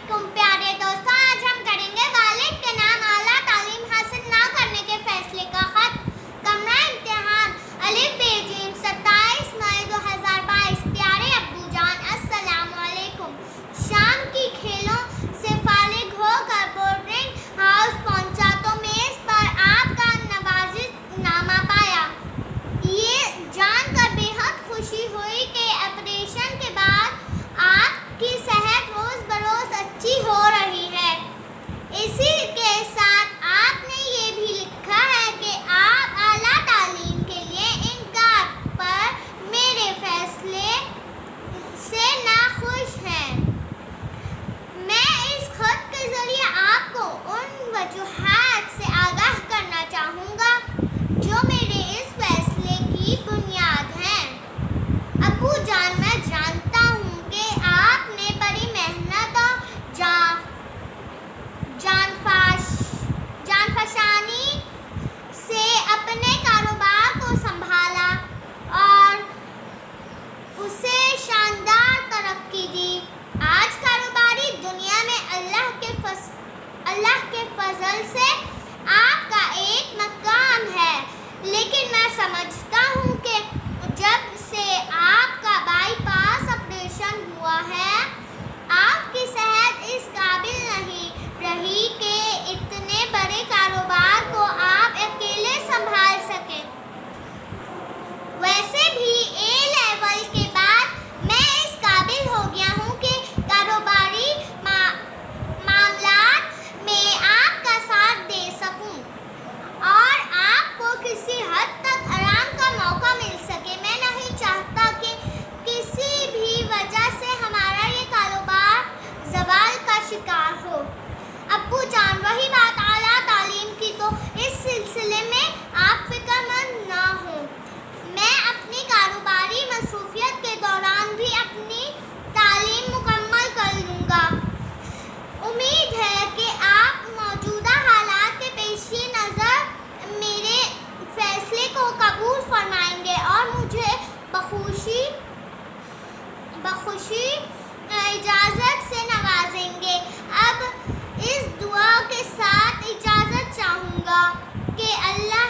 अलैकुम प्यारे दोस्तों, आज हम करेंगे वालिद के नाम आला तालीम हासिल ना करने के फैसले का खत। कमरा इम्तिहान अलिफ बे जीम 27 मई 2022। प्यारे अब्बू जान अस्सलाम वालेकुम। शाम की खेलों से फारिग होकर बोर्डिंग हाउस पहुंचा तो मेज पर आपका नवाजिशनामा पाया। ये जानकर बेहद खुशी हुई कि ऑपरेशन के बाद आपकी सेहत रोज बरोज अच्छी हो रही है। इसी के साथ आपने ये भी लिखा है कि आप आला तालीम के लिए इनकार पर मेरे फैसले से नाखुश हैं। मैं इस खत के जरिए आपको उन वजूहात से आगाह करना चाहूँगा जो मेरे इस फैसले की बुनियाद हैं। अब्बू जान, मैं जानता हूँ कि आपने बड़ी मेहनत और जानफशानी से अपने कारोबार को संभाला और उसे शानदार तरक्की दी। आज कारोबारी दुनिया में अल्लाह के फजल से आपका एक मकाम है, लेकिन मैं समझता हूँ कि जब से आपका बाईपास ऑपरेशन हुआ है, आपकी सेहत इस काबिल नहीं रही कि इतने बड़े कारोबार को आप अकेले संभाल सके। वैसे भी ए लेवल के बाद मैं इस काबिल हो गया हूँ कि कारोबारी मामलात में आपका साथ दे सकूं और आपको किसी हद तक आराम का मौका मिल सके। मैं नहीं चाहता कि किसी भी वजह से हमारा ये कारोबार ज़वाल का शिकार हो। अब्बू जान, रही बात आला तालीम की, तो इस सिलसिले में आप फिक्रमंद ना हो। मैं अपनी कारोबारी मसरूफियत के दौरान भी अपनी तालीम मुकम्मल कर लूँगा। उम्मीद है कि आप मौजूदा हालात के पेश नज़र मेरे फैसले को कबूल फरमाएंगे और मुझे बखुशी इजाज़त से नवाजेंगे। अब इस दुआ के साथ इजाज़त चाहूँगा कि अल्लाह